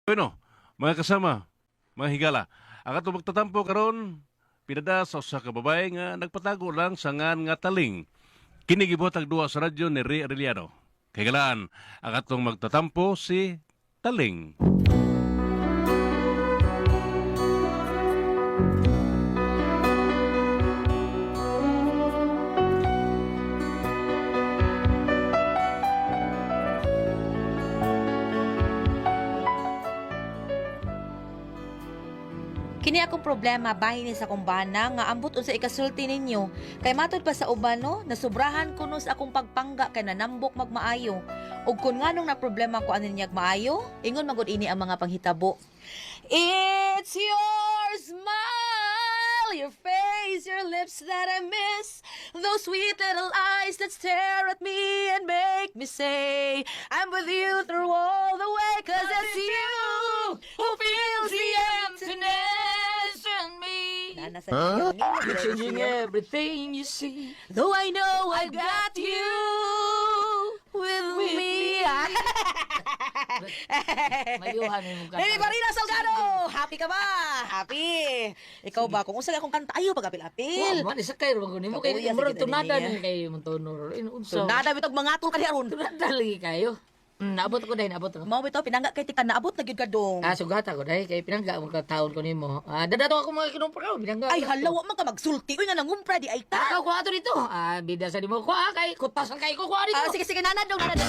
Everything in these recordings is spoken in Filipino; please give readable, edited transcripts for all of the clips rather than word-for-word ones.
Bueno, mga kasama, mga higala, ang atong magtatampo karon pinada sa usa ka babae nga nagpatago lang sa ngan nga taling. Kini gibuhatag duwa sa radyo ni Ray Arellano. Kay galaan, ang atong magtatampo si Taling. Kini akong problema bahin ni sa kumbana nga ambot unsa ikasulti ninyo kay matod pa sa uban no nasubrahan kuno sa akong pagpangga kay nanambok magmaayo ug kun nganong na problema ko ani niyag maayo ingon magud ini ang mga panghitabo. It's your smile, your face, your lips that I miss, those sweet little eyes that stare at me and make me say I'm with you through all the way 'cause it's you who feels the emptiness in me. You're changing everything you see. Though I know I got you with me. Mayuhan mo ka. Hey, Marina Salgado! Happy ka ba? Happy. Ikaw ba? Kung usa akong kanta, ayaw pag-apil-apil. Man, isa kayo rin ko. Kay Kapuya, murag sige, tunada dali, na kayo mong tonor. Unsa? Nada bitog mga atol ka diaron. Tunada lagi kayo. Naabot ko dahil, naabot ko. Mao bitaw pinangga kay tika naabot na gyud ka dong. Sugat ako dahil kay pinangga mo ka taon ko nimo. Dadato ako mga kinumpra ko, pinangga. Ay halawa man ka magsulti. Uy nga nangumpra di ay ta. Takaw ko ato dito. Bida sa nimo ko kay kutas ang kay ko dito. Sige sige nanad dong nanad.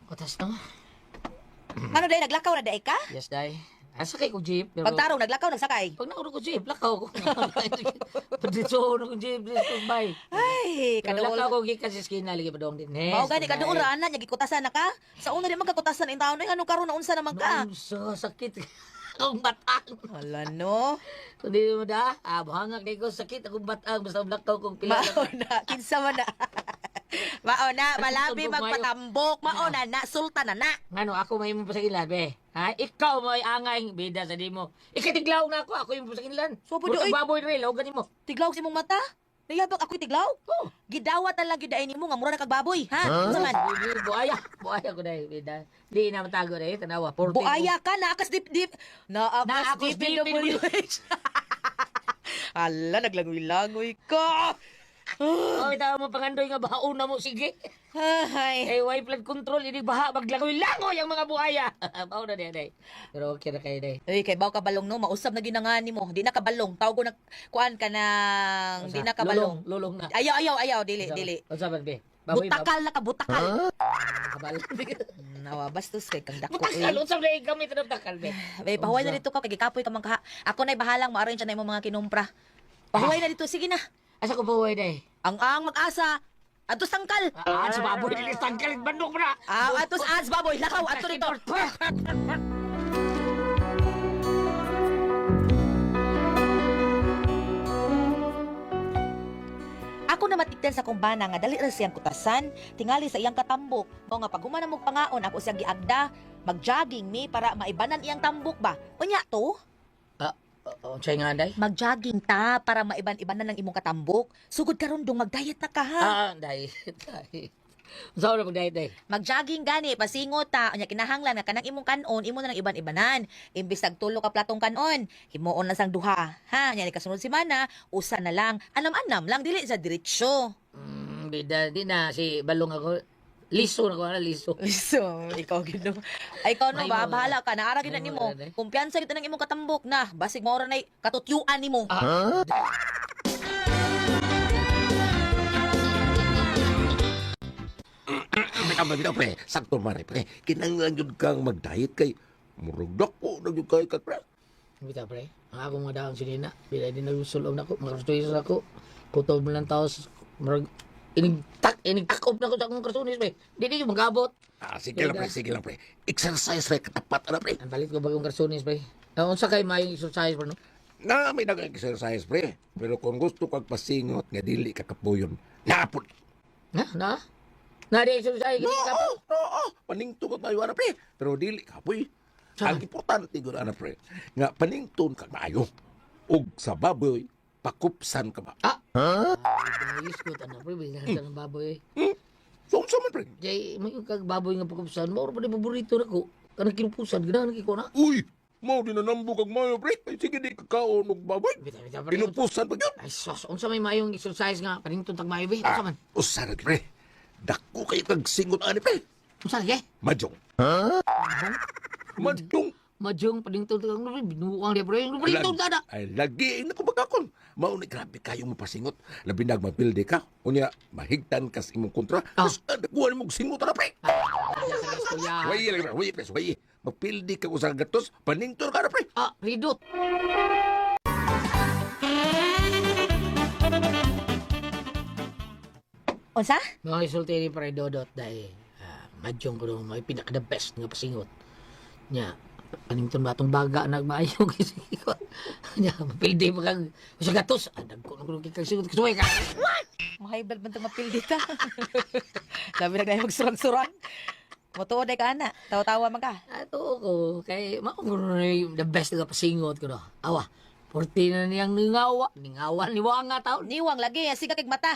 Kutas no. Ano day naglakaw na day ka? Yes, dai. Sakay ko jeep. Pero Pagtarong naglakaw nagsakay. pag nauro ko jeep, lakaw ko. Padito na ko jeep, dito bay. Ay, Pero kaduol. lakaw ko gikas sa skina lagi pa dong din. Mao gani kaduol ra ana nya gikutasan na ka. Sa una di magkakutasan in taon ay anong karon na unsa naman ka? Noon sa sakit. Akong batang. Hala no. Kung di mo da, buhangag kay ko sakit akong batang basta lakaw kong pila. Mao na kinsa man na. Mao na malabi magpatambok. Mao na sultan na. Ngano ako may mo pasakilan be. Ikaw mo ay angay bida sa di mo. Ikatiglaw na ako yung pasakilan. So, pwede, oy. baboy rin, law ganin mo. Tiglaw si mong mata. Nayabak ako tiglaw. Oh. Gidawat na lang gyud ay nimo nga mura na kag baboy, ha? Unsa man? Buaya ko dahil bida. Di na matago dahil tanawa. 40 Buaya ka naakas dip. Naakas Naakas dip dip in DPWH. Hala naglangoy-langoy ka. Oh, itaw mo pangandoy nga bahaon na mo sige. Ay. Eh, way flood control, ini baha, maglangoy-langoy ang mga buhaya. Bao na day. Pero okay na kayo day. Uy, kay baw ka balong no, mausab na ginangani mo. Di na ka balong. Tawag ko na kuan ka nang di na ka balong. Lulong na. Ayaw, dili. O saban be. Baboy ba? Butakal na ka, butakal. Kabal. Nawa, bastos kay kang dako. Butakal, unsam na gamit ng takal be. Bay, pahuway na dito ka, kay gikapoy ka man ka. Ako na'y bahalang ma-arrange na imong mga kinumpra. Pahuway na dito, sige na. Asa ko buhay day? Ang mag-asa. Atos tangkal. Sa baboy, nilis tangkal, bandok mo na. Atos ads baboy, lakaw, ato dito. Ako na matikdan sa kumbana nga dali ra siyang kutasan, tingali sa iyang katambok. Mao nga pag human mo pangaon ako siyang giagda, mag-jogging mi para maibanan iyang tambok ba. Unya to? Unsay nga day? Mag-jogging ta para maiban-ibanan ng imong katambok. Sugod karon dong mag-diet na ka ha. Day. Unsa na mag-diet day? Mag-jogging gani, pasingot ta. Anya kinahanglan nga kanang imong kanon, imo na lang iban-ibanan. Imbis nagtulo ka platong kanon, himuon na sang duha. Ha, nya ni kasunod semana, usa na lang. Anam-anam lang dili sa diretsyo. Bida, di na si balong ako. Liso na ko na liso. Liso, ikaw gino. Ay, ikaw no Ay, ba, mo. bahala ka. Naara gina Ay, nimo. mo, eh. Kumpiyansa kita ng imong katambok na. Basig mo ora na katutyuan nimo. Tama bitaw pre, sakto man pre. Kinanglan jud kang mag-diet kay murag dako na jud kay ka pre. Bita pre, ang akong mga daang sinina. Bila di nagsulong na ko, makarustoy sa ako. Kutob mo lang taos, marag, inigtakop na ko sa akong karsunis pre. Di yung magabot. Sige lang pre. Exercise pre, katapat na pre. Ang balit ko bagong karsunis pre. Unsa kay mayong exercise pre no? Na may nag-exercise pre. Pero kung gusto kag pasingot nga dili ka kapuyon, napod. Na? Na di exercise gini ka po. Oo, paningto ka tayo ana pre. Pero dili kapoy. Ang importante gud ana pre, nga panington ka maayo. Ug sa baboy, pakupsan ka ba? Ayos ko tanong pre, bilang sa ng baboy. So, unsa man pre? pre. Jay, may kag baboy nga pagkapusan. Mauro pa di paborito na ko. Kanang kinupusan, ganahan ko na. Uy, mao din nanambog kag mayo pre. Ay, sige di kakaon og baboy. Bita pa rin. Pinupusan pa yun. Ay, sos. Unsa may mayong exercise nga. Panington tag mayo, be. Unsa man? Usarag pre. Dako kayo kag singot ani pre. Unsa lagi? Majong. Majong. Majong, panington tag mayo. Binuang dia, pre. Panington tada. Ay, lagi na ko magkakon. Mao ni grabe kayo mapasingot. Labi nag mapilde ka. Unya, mahigtan ka sa imong kontra. Tapos, nakuha ni mong singot na pre. Wayi lang, wayi pre, wayi. Mapilde ka ko sa gatos, paningtor ka na pre. Ah, ridot. Unsa? Mga isulti ni Pare Dodot dahil Majong ko doon, may pinaka-the best nga pasingot. Nya, panington ba itong baga nagmaayo kasi ko. Nya, mapildi pa kang sa gatos. Dagko na ko kikang singot. Kasuway ka. Mahay blood man itong mapildi ta. Labi na gaya magsurang-surang. Motuod ay ka ana. Tawa-tawa man ka. Ato ko, kay makukulo na yung the best nga pasingot ko doon. Awa, 40 na niyang ningawa. Ningawan ni Wanga taon. Niwang lagi, sigag kag mata.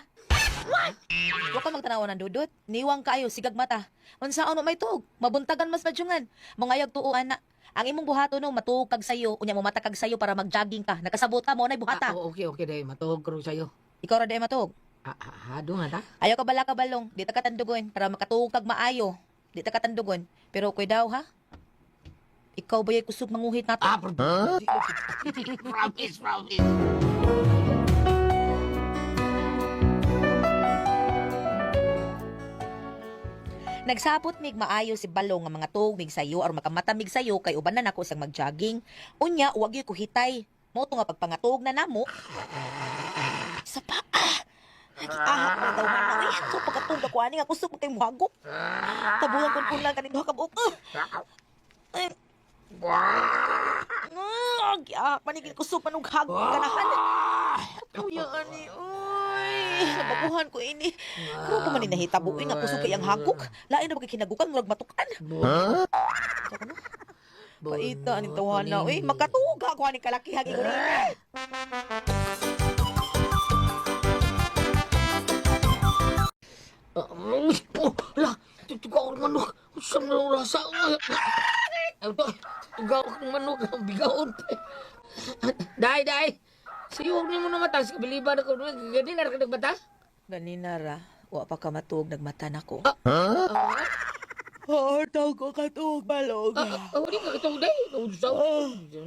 Wa ka magtanaw ng dudot. Niwang kayo, sigag mata. Unsaon mo may tuog? Mabuntagan mas madyungan. Mangayag tuuan na. Ang imong buhato no, matuog kag sayo. Unya mo matakag sayo para mag-jogging ka. Nakasabot ka mo na buhata. Okay, dahil matuhog ko rin sa'yo. Ikaw ra di matuog. Hado nga ta? Ayaw ka bala kabalong. Di ta katandugon para makatuog kag maayo. Di ta katandugon. Pero koy daw ha? Ikaw ba yung kusog manguhit nato? Promise. Nagsapot mig maayo si balong nga mga tuog mig sayo or makamatamig sayo kay uban na nako sang mag-jogging. Unya, wag gyud ko hitay. Mo to nga pagpangatog na namo. Sa paa. Nag-ahap na daw man na. Ito, pagkatog ako ani nga kusog kay muhagok. Tabuhan ko lang kanin duha ka buok. Ay. Panigil kusog manug hagok ganahan. Kuya ani, uy. Nababuhan ko ini. Kung pa man nahitabo nga kusog kay ang hagok. Lain na kinagukan murag matukan. Paita ni tawana. Uy, makatuga ko ani kalakihan ko ni. Lah, tugaw ng manok. Saan mo rasa? Tugaw ng manok. Bigaon. Day. Siyog niyo mo na mata. Sa kabiliban ako. Gani na rin nagbata? Ganina ra. Wa pa ka matuog nagmata nako. Oh, taw ko katuog balog. Hindi ka itong day.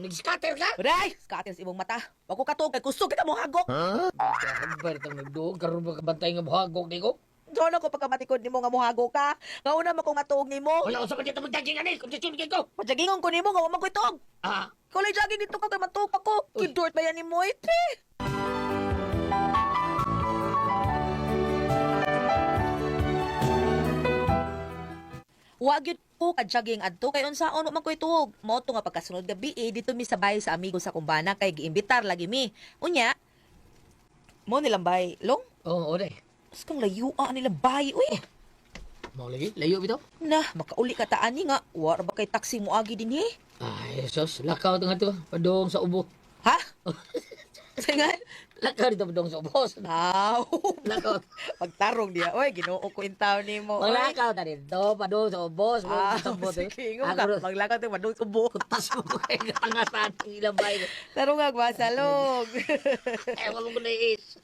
Nag-scatter ka? Uday, skatin sa imong mata. Wa ko katuog kay kusog kita mo hagok. Kabar itong nagdoog. Karoon ba kabantay nga buhagok di ko? Doon ako pagkamatikod nimo nga muhagok ka. Ngauna man kong matuog nimo. Wala ko sa kanya mag-jogging ani. Kung sasunikin ko. Pajagingon ko nimo nga wa man ko itog. Kulay jogging dito ka kay matuog ako. Kidort ba yan nimo ite? Wa gyud ko ka-jogging adto kay unsaon man ko ituog. Mao to nga pagkasunod gabi dito mi sabay sa amigo sa kumbana kay giimbitar lagi mi. Unya, mo nilang bay long. Oo, day. Mas kang layuan nilang bay uy. Mau lagi? Layo bitaw? Nah, makauli ka taani nga. War ba kay taksi mo agi din he? Ay, sos. Lakaw ito nga ito. Padong sa ubo. Ha? Singan? Lakaw dito padong sa ubo. Now. Lakaw. Pagtarong diya. Oy, ginoo ko intaw ni mo. Maglakaw ta dito. Padong sa ubo. Sige, nga. Maglakaw tayo madung ubo. Kutas mo ko kay kangasan. Ilang bay. Tarong nga, masalog. Ewan mo ko na is.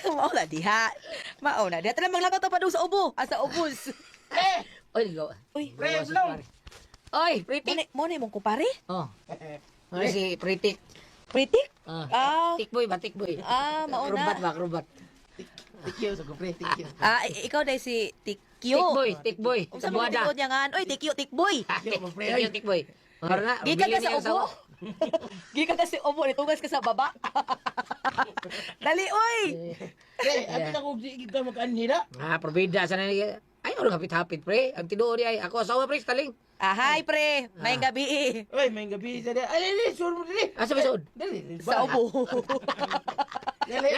Mauna diha. Mauna diha. Tala maglakaw tayo padung sa ubo. Asa ubos. Oy, ligaw. Uy, Oy, Pritik. mo na mong kupare? Oh. Ano si Pritik? Pritik? Tikboy ba? Tikboy. Mauna. Akrobat. Tikyo sa kupre, tikyo. Ikaw dahil si Tikyo. Tikboy. Sa mga tikod niya nga. Oy, Tikyo, Tikboy. Tikboy. Marna, Gikan ka sa ubo. Gikan ka sa ubo. Nitugas ka sa baba. Dali, oy! Pre, apit ako di kita makanhira. Probida sana ni. Ay, ano hapit-hapit, pre. Ang tinuod ay ako asawa, pre, taling. Hi, pre. May gabi Oy, may gabi sa dia. Ay, sur mo dili. Asa ba suod? Dali. sa ubo. Dali.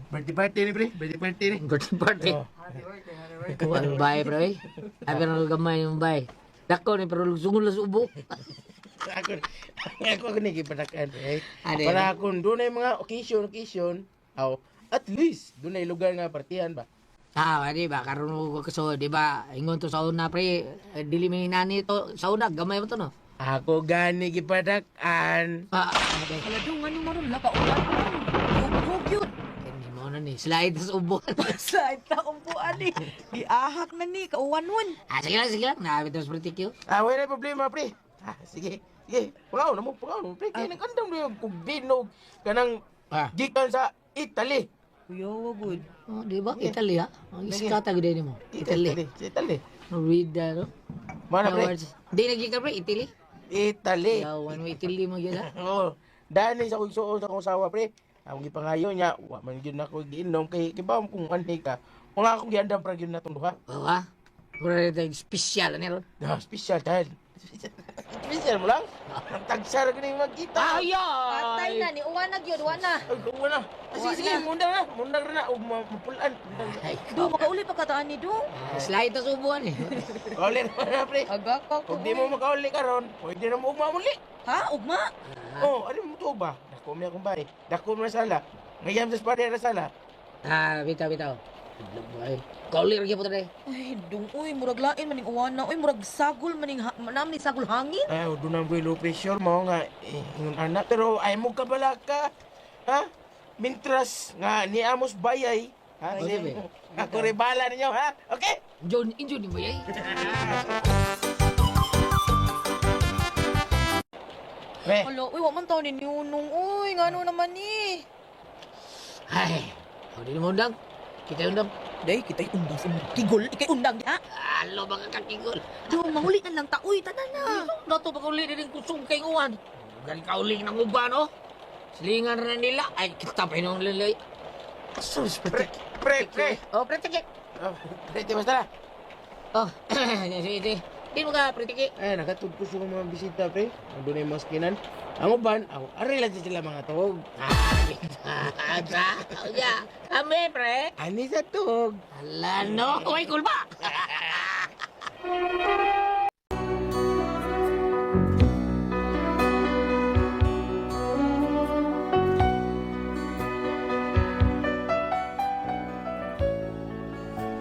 Birthday party ni pre, birthday party ni. Birthday party. Kuha ng bahay, pre. Abi na gamay yung bahay. Dako ni pero sungol sa ubo. ako ni gipadakan pre. Ano Para kung doon ay mga occasion, at least doon ay lugar nga partihan ba. Di ba? Karon mo kaso, di ba? Ingon to sa una, pre. Dili may nani to. Sa una, gamay mo to, no? Ako gani gipadakan. Okay. Hala dong, ano maron, lakaulan mo. Hugyot. Hindi mo na ni. Slide sa ubo. Sa ita umpuan ni. Giahak na ni, kauwanwan. Sige lang. Naabit mo sa pritikyo. Wala problema pre. Sige. Pangaw na mo pre. Kaya nagkandang na yung kubinog kanang gikan sa Italy. Kuya, good. Di ba? Italy, ha? Ang iskata gud mo. Italy. Italy. Rida, no? Mana pre? Di nagika, pre. Italy. Italy. Yawan mo, Italy mo yun, ha? Oo. Dahil sa kugsuon sa akong sawa pre. Ako gipangayo niya, wa man gyud nako giinom kay kiba kung anhi ka. Kung akong giandam pra gyud natong duha. Oo, ha? Pura rin special, ano ron? Special dahil. Special mo lang. Tagsara ko na yung magkita. Patay na ni, uwanag yun, wana. Ay, kung na. Sige, mundang na. Mundang na. O mapulaan. Ay, Do, makauli pa kataan ni Do. slide sa ubuan, eh. Kauli naman na, pre. Aga ka ko. Kung di mo makauli ka ron, pwede na mo umamuli. Ha, ugma? Ano mo to ba? Dako mo akong bahay. Dako mo na sala. Ngayam sa spare na sala. Bitaw. Kaulir lagi po tadi. Ay, dong, uy, murag lain maning uwana. Uy, murag sagol maning, namin ni sagol hangin. Ay, doon ang low pressure mo nga. Ngun anak. Pero ay mo kabala ka. Ha? Mintras nga ni Amos Bayay. Ha? Okay, be. Ako rin bahala ninyo, ha? Okay? Injo ni mo yay. Pre, Hala, uy, wa man tao ni Nunong. Uy, ngano naman ni. Ay, di mo undang. Kita undang. Day, kita'y undang sa mga tigol. Ika'y undang, ha? Alo, mga kakigol. Do, mahuli na lang ta. Uy, tanan na. Dato pa kauli din kusog kay uwan. Gali kauling ng uban, oh. Silingan na nila. Ay, kita pa yung lalay. sus, pre. Oh, pretike. Pre, basta na. Oh, di mo ka pretike. Ay, nakatugpos yung mga bisita, pre. Doon na yung mga skinan. Ang uban, aray lang sila mga tawag. Kami, pre. Ani sa tug. Ala, no. Uy, kulba.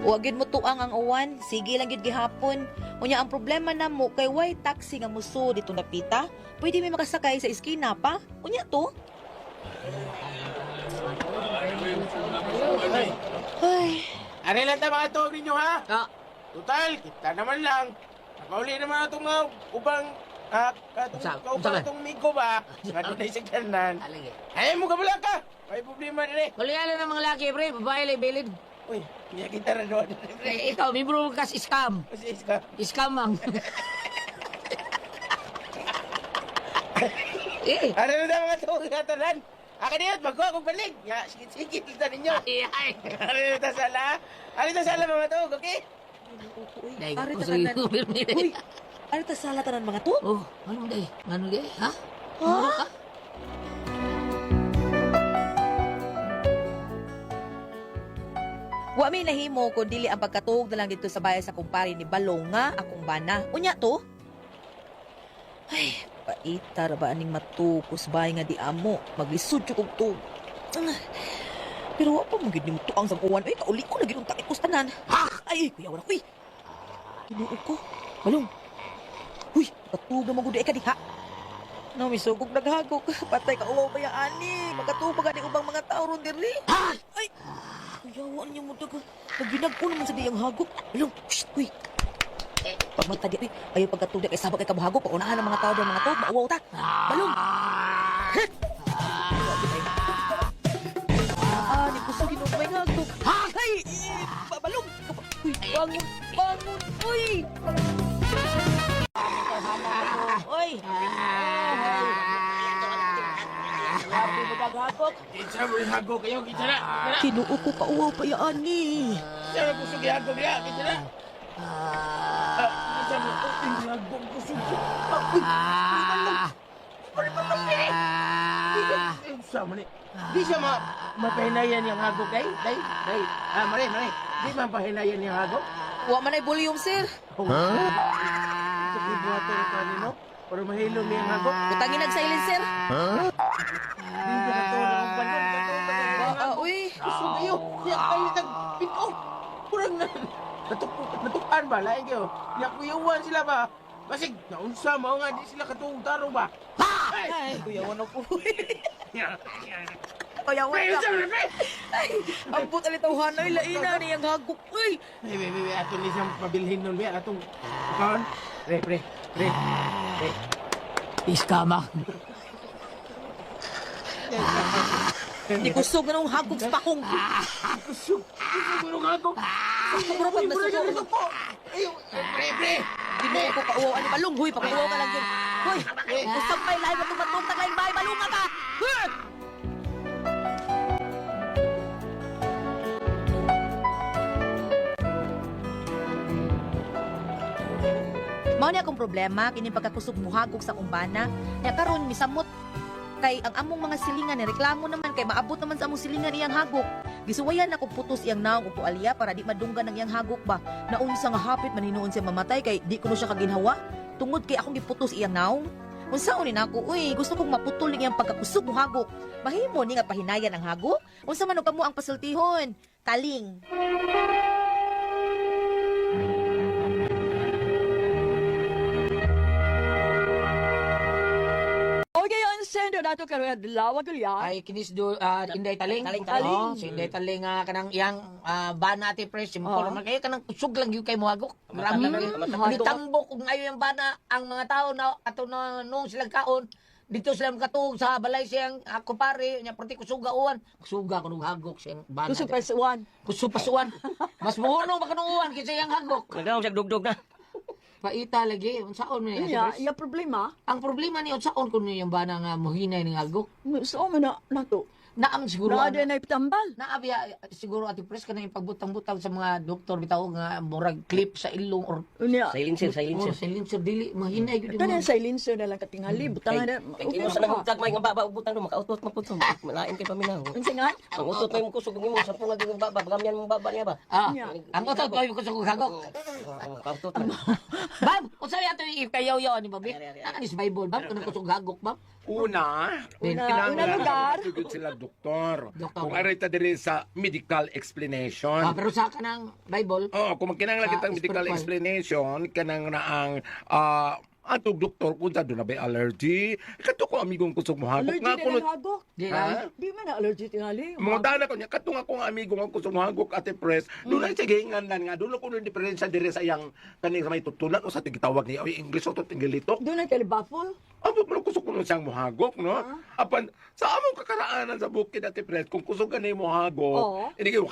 Huwag mo tuang ang uwan. Sige lang yun gihapon. Unya ang problema na mo kay why taxi nga muso dito napita. Pwede may makasakay sa eskina pa. Unya to. Ay, Aray lang tayo mga tawag ninyo, ha? Ah, Total, kita naman lang. Nakauli naman itong ubang itong migo ba? Nga doon na isigdanan. alagi. Ayaw mo kabala ka! May problema rin eh. Kuliala ng mga laki, pre. Babae lang bilid. Uy, niya kita rin doon. Ikaw, may bro kas scam. Kasi ka. Scam ang. Ano na daw mga tawag nga tanan? Akin na yun, magkuha kong balik. Ya, sige, kita ninyo. Ay. Ano na ta sala? Ano na sala mga tawag, okay? Dahil Ari ko ta sa tanan. iyo, pirmi. Uy, ano ta sala tanan mga to? Oh, ano day? Ano day? Ha? Ha? Wa may nahimo ko dili ang pagkatuog na lang dito sa bayan sa kumpare ni Balong nga akong bana. Unya to? Ay, paitar ba aning matukos bay nga di amo. Maglisod ko kog to. Pero wa pa magid nimo tuang sa uwan. Ay, kauli ko lagi unta ikos tanan. Ha? Ay, kuya wala ko. Tinuod ko. Balong. Uy, katuog na magud ka diha. No, misugog naghagok. Patay ka uwaw ba yan, ani? Magkatubag ani ubang mga tao ron diri. Ay! Kuyawaan niya mo daga. Naginag-o naman sa diyang hagok. Balong, shh, uy. Pagmata di, uy. Ayaw pagkatuog kay sabak kay kabahagok. Paunahan ng mga tao dyan, mga tao. Mauwaw ta. Balong! Ni kusugin o may hagok. Ay! Balong! Uy, bangon! Uy! Uy! Grabe mo daghagok. Kinsa mo yung hagok kayo, kinsa na. Kinuo ko kauwaw pa yan ni. Kinsa mo kusog yung hagok niya, kinsa na. Kinsa mo yung hagok kusog. Kinsa mo ni. Di siya mapahinayan yung hagok, day. Mare. Di mapahinayan yung hagok. Wa man ay volume, sir. Sa ibuhato ng kanino. Para mahilo niya ang hagok. Utangin nag-silencer. Hindi na to na magbalon. Uy. Gusto kayo. Kaya kayo nagpito. Kurang na. Natukan ba? Lain kayo. Nakuyuan sila ba? Basig, naunsa mo nga di sila katungtaro ba? Ay, kuyawan ako. Kuyawan Pre, ka. unsa man, pre? Ang puta ni tawhanay, laina niyang hagok. Uy. Be, ato ni siyang pabilhin nun, be. Atong, kaon. Pre. Iskama. Hindi kusog na nung hagok sa pakong. Kusog mo nung hagok. Mura pag nasuko. Pre. Hindi mo ako kauwaw. Ano balong? Huy, pakuwaw ka lang yun. Huy, usap may lahi matong tagay bahay. Balunga ka. Huh! Mao ni akong problema kini pagkakusog muhagog sa kumbana. Nya karon misamot kay ang among mga silingan ni reklamo naman kay maabot naman sa among silingan iyang hagok. Gisuwayan ako putos iyang naong upo alya para di madunggan ang iyang hagok ba. Naunsa nga hapit maninuon siya mamatay kay di ko siya kaginhawa. Tungod kay akong giputos iyang naong. Unsaon ni nako, uy, gusto kong maputol ning iyang pagkakusog mo hagok. Mahimo ni nga pahinayan ang hagok. Unsa man og kamo ang pasultihon? Taling. Okay, ang sendo nato karon adlaw gulya. Ay kinis do Inday Taling. Taling. Oh, si Inday Taling kanang iyang bana ati pres simple man kay kanang kusog lang gyud kay mohagok. Grabe lang. Ditambok kung ayo yung bana ang mga tao na ato na nung silang kaon dito sila makatuog sa balay siyang ako pare nya perti kusuga uwan. Kusuga kuno hagok siyang bana. Kusog pa sa uwan. Kusog pasuan. Mas muhunong ba kanang uwan kaysa iyang hagok. Nagaw siya dugdog na. Paita lagi unsaon man Ya, niya. ya problema. Ang problema ni unsaon kuno yung bana nga mohinay ning hagok. So man na nato. Naam siguro. Na na iptambal. Naabiya siguro ati pres kanang pagbutang-butang sa mga doktor bitaw nga murag clip sa ilong or Unya. Silencer. silencer dili mahinay gyud Kanang silencer na lang katingali butang na. Kay kimo sa nagugtag may nga baba ubutang no makautot na pud. Malain kay paminaw. Unsa nga? Ang utot may mo kusog nimo sa pungag ng baba, bagamyan mong baba niya ba? Ah, ang utot ko ko sa hagok. Kautot. Bab, unsa yato ikayaw-yaw ni babi? Ano is Bible bab kuno kusog hagok bab? Una, Una lugar. tugod sila doktor. Doktor. Kung aray ta diri sa medical explanation. Pero sa kanang Bible, Oo, kung magkinanglan Sa kitang medical spiritual. explanation, kanang na ang atong doktor kung sa doon na ba allergy. Kato ko amigong kusog mo hagok. Allergy Nga na kuno, lang hagok. di Ha? na. Di man na allergy tingali. mga dana ko niya, kato nga kong amigong ang kusog mo hagok ate press, doon ay sigingan lang nga, doon ko nung diferensya diri sa iyang kaning sa may tutulan o sa tigitawag niya, o English o to tinggalito. Doon na kay baffle. Abo mo kusog ko nung siyang mohagok, no? Apan, sa among kakaraanan sa bukid ate press, kung kusog ka na yung mohagok, Oo. hindi kayo,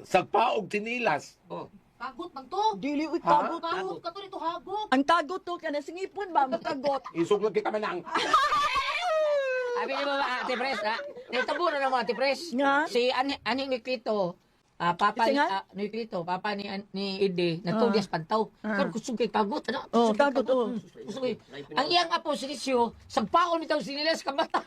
sagpaog tinilas. Kagot man to. Dili uy Ha? tagot. Kagot ka to nito hagok. Ang tagot to kana singipon ba makagot. Isog lagi kami nang. Abi ni ba ate pres ha? Nitabo na naman ate pres. Nga? Si ani ni Clito. Papa Kasi ni nga? ni Clito, papa ni Ide, natudyas pantaw. Kan kusog kay kagot ano? Oh, Kusog kay kagot, oh. Kusog kay. Ang iyang apo si Lisyo, sagpaon nitaw sinilas kamata.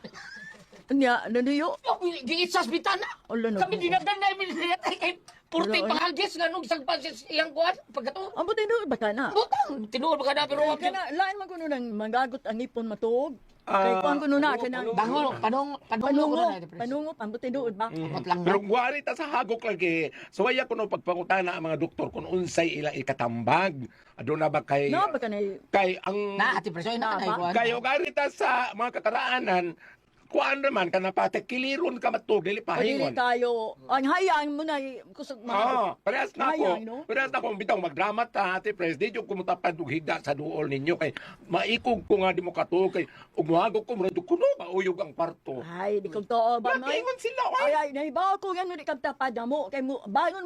Nya nanuyo. Giit sa hospital na. Ala na. Kami dinagdan na imin kay purti Wala, pangagis nga nung sagpa sa iyang kuan pagkato. Ang buti do ba kana? Butang, tinuod ba ka na pero wag Kana lain man kuno nang magagot ang ipon matuog. Kay kuan kuno na kana. Bango, panungo Panungo, na ate pres. panungo, pambuti doon ba? Amot lang Pero na. gwari ta sa hagok lagi. So waya ko no pagpangutana ang mga doktor kung unsay ilang ikatambag. Ado na ba kay Na ba kanay kay ang Na ate pres, ay na Na, kay ba? kuan. kayo gari ta sa mga kakaraanan kuan naman kana pate kilirun ka matug dili Pagili pahingon. tayo. Ang hayang mo na kusog mga. Parehas na Hayang, ako. no? Parehas na ako bitaw magdrama ta ate pres. Di yung kumutapad og higda sa duol ninyo kay maikog ko nga di mo katuog kay umuhagok ko murad kuno mauyog ang parto. Ay, di kong too ba may. Nakaingon sila Ay, oy. ay, naibaw ko yan, di kang tapad na mo. Kay mo, bangon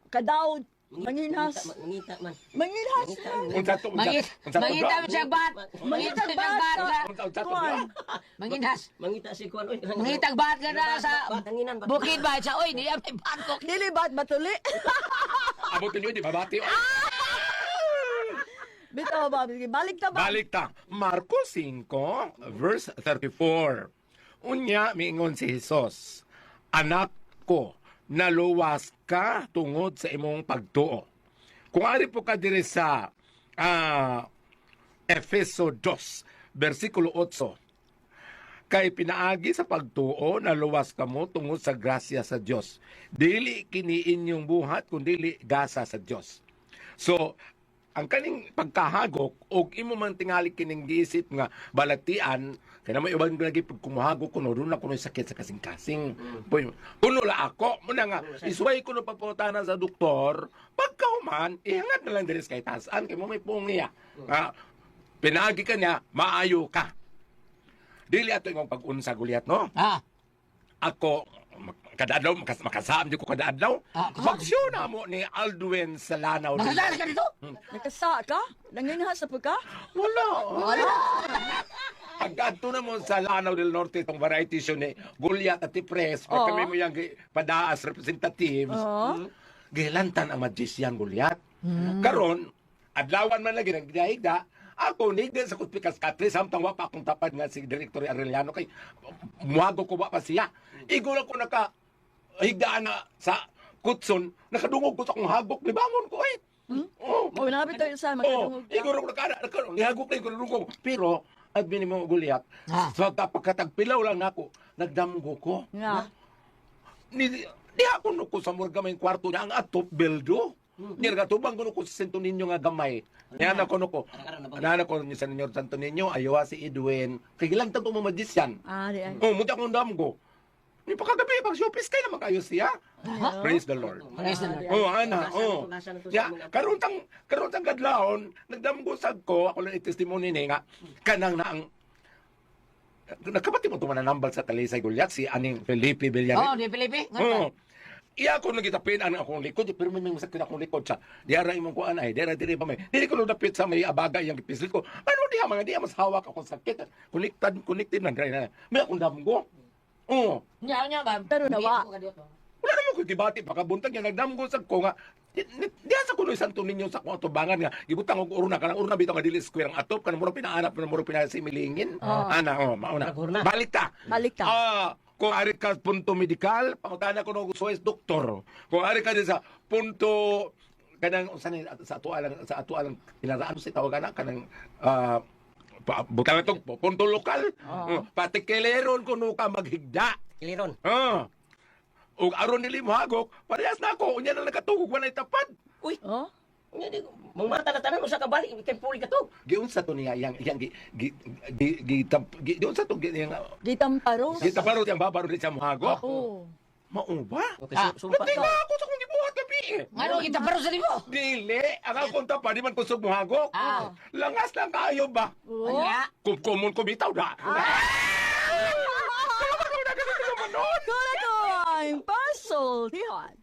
kadawd, manginhas. Mangita man. Manginhas. Unsa to? Mangita mo siya bat. Mangita mo siya bat. Kuan. Manginhas. Mangita si kuan oy. Mangitag bat ka na sa Tanginan ba? bukid ba siya. Oy, niya may batok. Dili ba't matuli? Abot niyo di babati. Bitaw ba, balik ta ba? Balik ta. Marcos 5, verse 34. Unya, miingon si Jesus, Anak ko, naluwas ka tungod sa imong pagtuo. Kung ari po ka diri sa Efeso 2, versikulo 8. Kay pinaagi sa pagtuo na luwas kamo tungod sa grasya sa Dios. Dili kini inyong buhat kundi gasa sa Dios. So, ang kaning pagkahagok og imo man tingali kining giisip nga balatian kay na may ubang lagi pag kumuhagok kuno ron na kuno sakit sa kasing-kasing. Kuno la ako muna nga isway kuno pagputanan sa doktor pagkahuman ihangat na lang diri sa kay tasan kay mo may pungiya. Pinagi ka niya maayo ka. Dili ato imong pag-unsa Goliath no? Ako kada adlaw makasam di ko kada adlaw. Magsyon na mo ni Aldwin sa lanaw. Nakasala ka dito? Nakasa ka? Nanginhasa pa ka? Wala. Pagkanto na mo sa Lanao del Norte itong variety show ni Goliath at Tipres, pag kami mo yung padaas representatives, gilantan ang magician Goliath. Karon, adlawan man lagi nagdahigda, ako nigda sa Kuspikas Katri, samtang wa pa akong tapad nga si Director Arellano kay muhago ko ba pa siya. Igul ako higdaan na sa Kutson, nakadungog ko sa akong hagok, libangon ko eh. Nabit tayo sa makadungog ka. Igul ako nihagok na igul pero at binimo Goliath, sa pagkatagpilaw lang nako, nagdamgo ko. Nga. Di ako nuko sa murga may kwarto niya ang atop beldo. Nirgatubang ko nuko sa Santo Niño nga gamay. Yan ako nuko. Nana ko ni San Niño Santo Niño, ayawa si Edwin. Kagilang tanto mo magician. Di ay. Muti akong damgo. Ni pagkagabi, pag showpiece kayo naman kayo siya. Praise the Lord. Praise the Lord. Ana, Ya, karon tang kadlawon, nagdamgusag ko, ako lang i-testimony ni nga, kanang na ang nakapati mo tumanan nambal sa Talisay Goliath, si Aning Felipe Villanueva. Di Felipe? Iya ako nagitapin ang akong likod, pero may masakit akong likod sa diara imong kuan ay, diara diri pa may. Dili ko dapit sa may abaga yang pisil ko. Ano diha mga diha mas hawak akong sakit. Connected man diri na. May akong damgo. Nya ba? Pero nawa. Wala naman ko gibati pakabuntag niya nagdamgo sa ko nga. Diha sa kuno Santo Niño sa kuno tubangan nga gibutang og urna kanang urna bitaw nga dili square ang atop kanang murag pinaanap na murag pinasimilingin. Ana mauna. Balik ta. Kung ari ka punto medikal, pangutana ko ng gusto doktor. Kung ari ka din sa punto kanang sa ato alang pinaraan sa tawagan kanang butang ito, punto lokal. Pati keleron kuno ka maghigda. Kiliron. Ug aron nili mohagok, parehas na ako unya na nakatugog walay tapad. Uy. Mga mata na tanan mo sa kabali, kay puli ka to. Giunsa to niya yang giunsa to yang Gitamparo. gitaparo yang babaro di sa mohagok. Oo. Mao ba? Sumpa Hindi ka. nga ako sa kong gibuhat gabi eh. Ano kita paro sa libo? Dili, ang akong tapa, di man kusog mohagok. Langas lang kayo ba? Anya? Kumon kumitaw da. Kala ko ang puzzle, Dihan.